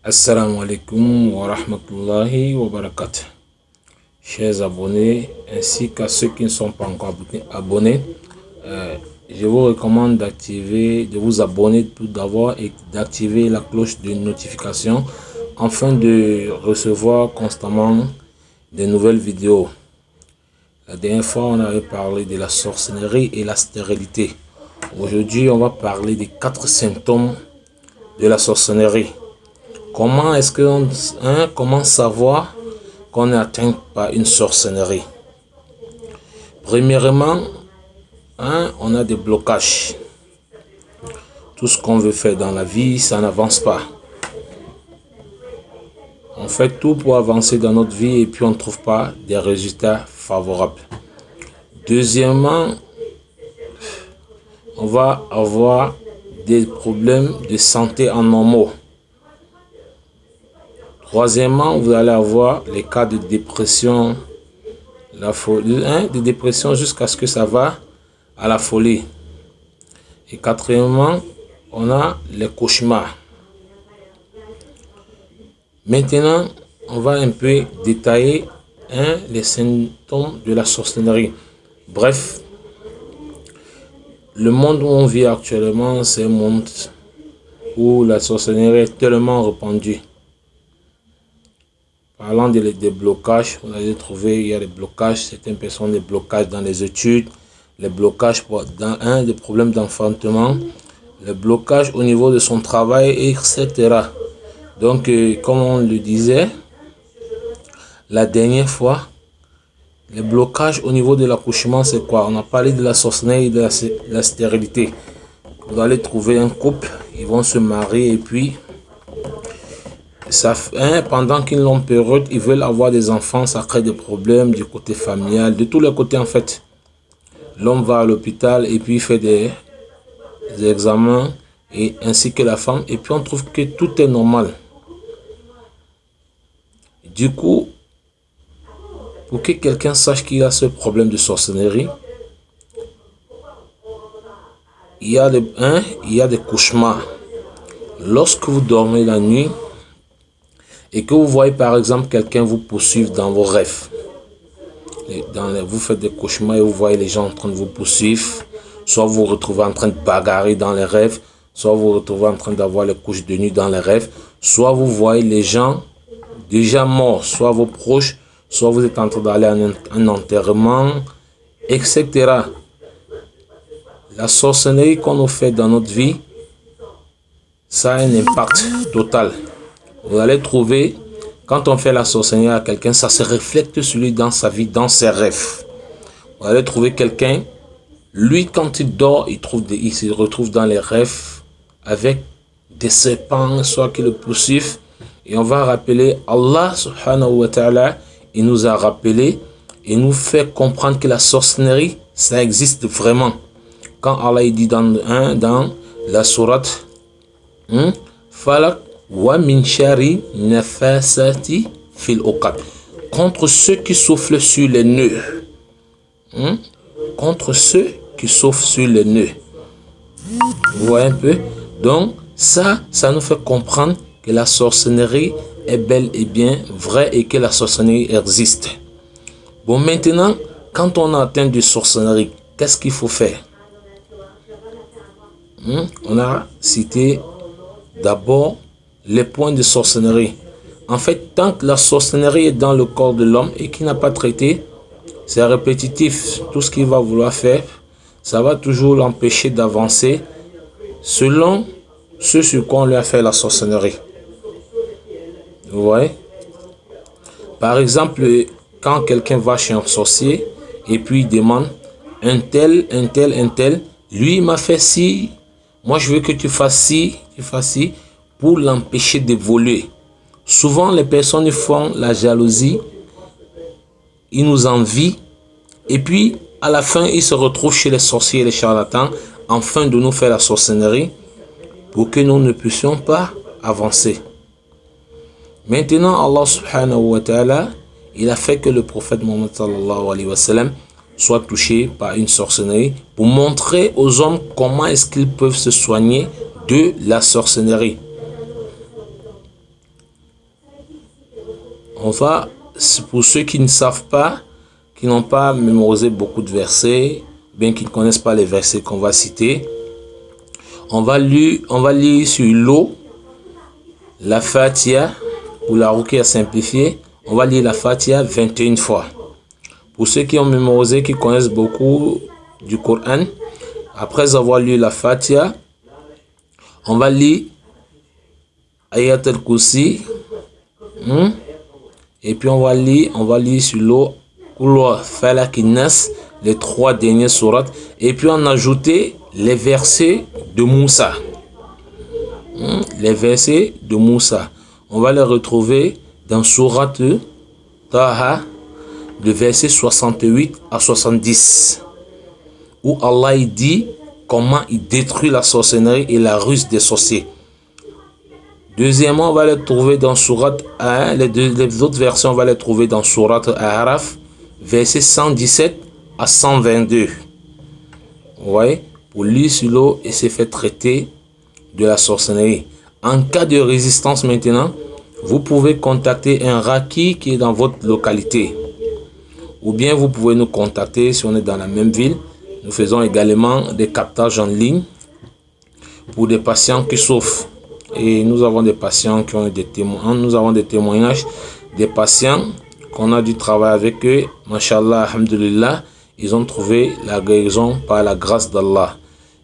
Assalamu alaikum wa rahmatullahi wa barakatuh. Chers abonnés, ainsi qu'à ceux qui ne sont pas encore abonnés, je vous recommande de vous abonner tout d'abord et d'activer la cloche de notification afin de recevoir constamment des nouvelles vidéos. La dernière fois, on avait parlé de la sorcellerie et la stérilité. Aujourd'hui, on va parler des 4 symptômes de la sorcellerie. Comment savoir qu'on est atteint par une sorcellerie? Premièrement, on a des blocages. Tout ce qu'on veut faire dans la vie, ça n'avance pas. On fait tout pour avancer dans notre vie et puis on ne trouve pas des résultats favorables. Deuxièmement, on va avoir des problèmes de santé anormaux. Troisièmement, vous allez avoir les cas de dépression, la folie, de dépression jusqu'à ce que ça va à la folie. Et quatrièmement, on a les cauchemars. Maintenant, on va un peu détailler les symptômes de la sorcellerie. Bref, le monde où on vit actuellement, c'est un monde où la sorcellerie est tellement répandue. Parlant des blocages, vous allez trouver, il y a des blocages, certaines personnes, des blocages dans les études, les blocages dans des problèmes d'enfantement, les blocages au niveau de son travail, etc. Donc, comme on le disait la dernière fois, les blocages au niveau de l'accouchement, c'est quoi? On a parlé de la sorcellerie et de la stérilité. Vous allez trouver un couple, ils vont se marier et puis pendant qu'ils l'ont période, ils veulent avoir des enfants, ça crée des problèmes du côté familial, de tous les côtés en fait. L'homme va à l'hôpital et puis il fait des examens, et ainsi que la femme, et puis on trouve que tout est normal. Du coup, pour que quelqu'un sache qu'il a ce problème de sorcellerie, il y a des cauchemars. Lorsque vous dormez la nuit, et que vous voyez par exemple quelqu'un vous poursuivre dans vos rêves. Vous faites des cauchemars et vous voyez les gens en train de vous poursuivre. Soit vous vous retrouvez en train de bagarrer dans les rêves. Soit vous vous retrouvez en train d'avoir les couches de nuit dans les rêves. Soit vous voyez les gens déjà morts. Soit vos proches. Soit vous êtes en train d'aller à un enterrement. Etc. La sorcellerie qu'on nous fait dans notre vie, ça a un impact total. Vous allez trouver, quand on fait la sorcellerie à quelqu'un, ça se reflète sur lui dans sa vie, dans ses rêves. Vous allez trouver quelqu'un, lui quand il dort, il se retrouve dans les rêves avec des serpents, soit qui le poursuivent. Et on va rappeler, Allah subhanahu wa ta'ala, il nous a rappelé et nous fait comprendre que la sorcellerie, ça existe vraiment. Quand Allah dit dans la sourate Falaq, wa min shari nafasati fil uqad, contre ceux qui soufflent sur les nœuds. Contre ceux qui soufflent sur les nœuds. Vous voyez un peu? Donc, ça nous fait comprendre que la sorcellerie est bel et bien vraie et que la sorcellerie existe. Bon, maintenant, quand on a atteint de sorcellerie, qu'est-ce qu'il faut faire? On a cité d'abord les points de sorcellerie. En fait, tant que la sorcellerie est dans le corps de l'homme et qu'il n'a pas traité, c'est répétitif. Tout ce qu'il va vouloir faire, ça va toujours l'empêcher d'avancer selon ce sur quoi on lui a fait la sorcellerie. Vous voyez? Par exemple, quand quelqu'un va chez un sorcier et puis il demande un tel, lui il m'a fait ci, moi je veux que tu fasses ci, pour l'empêcher d'évoluer. Souvent, les personnes font la jalousie, ils nous envient, et puis, à la fin, ils se retrouvent chez les sorciers et les charlatans, afin de nous faire la sorcellerie, pour que nous ne puissions pas avancer. Maintenant, Allah subhanahu wa ta'ala, il a fait que le prophète Mohammed sallallahu alayhi wa sallam soit touché par une sorcellerie, pour montrer aux hommes comment est-ce qu'ils peuvent se soigner de la sorcellerie. pour ceux qui ne savent pas, qui n'ont pas mémorisé beaucoup de versets, bien qu'ils ne connaissent pas les versets qu'on va citer, on va lire sur l'eau la Fatiha ou la Ruqya simplifiée. On va lire la Fatiha 21 fois. Pour ceux qui ont mémorisé, qui connaissent beaucoup du Coran, après avoir lu la Fatiha, on va lire Ayat al-Kursi, et puis on va lire sur l'eau Falaq Nas, les 3 derniers sourates, et puis on a ajouté les versets de Moussa. Les versets de Moussa, on va les retrouver dans sourate Taha, de verset 68 à 70, où Allah il dit comment il détruit la sorcellerie et la ruse des sorciers. Deuxièmement, on va les trouver dans sourate A1, les autres versions, on va les trouver dans sourate Araf, verset 117 à 122. Vous voyez, pour lire sur l'eau et se faire traiter de la sorcellerie. En cas de résistance maintenant, vous pouvez contacter un raki qui est dans votre localité. Ou bien vous pouvez nous contacter si on est dans la même ville. Nous faisons également des captages en ligne pour des patients qui souffrent. Et nous avons des patients qui ont des témoignages. Nous avons des témoignages des patients qu'on a dû travailler avec eux. Mashallah, alhamdulillah, ils ont trouvé la guérison par la grâce d'Allah.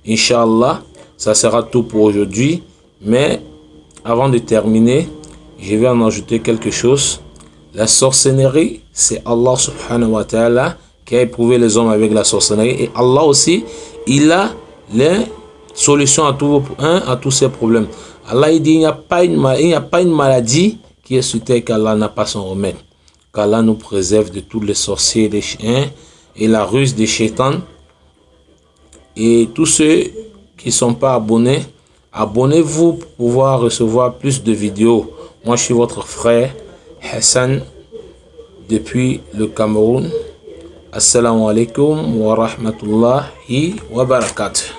Inch'Allah, ça sera tout pour aujourd'hui. Mais avant de terminer, je vais en ajouter quelque chose. La sorcellerie, c'est Allah subhanahu wa ta'ala qui a éprouvé les hommes avec la sorcellerie. Et Allah aussi, il a les solutions à tous ces problèmes. Allah il dit, il n'y a pas une maladie qui est sur terre qu'Allah n'a pas son remède. Qu'Allah nous préserve de tous les sorciers, les chiens et la ruse des chétans. Et tous ceux qui ne sont pas abonnés, abonnez-vous pour pouvoir recevoir plus de vidéos. Moi, je suis votre frère Hassan depuis le Cameroun. Assalamu alaikum wa rahmatullahi wa barakatuh.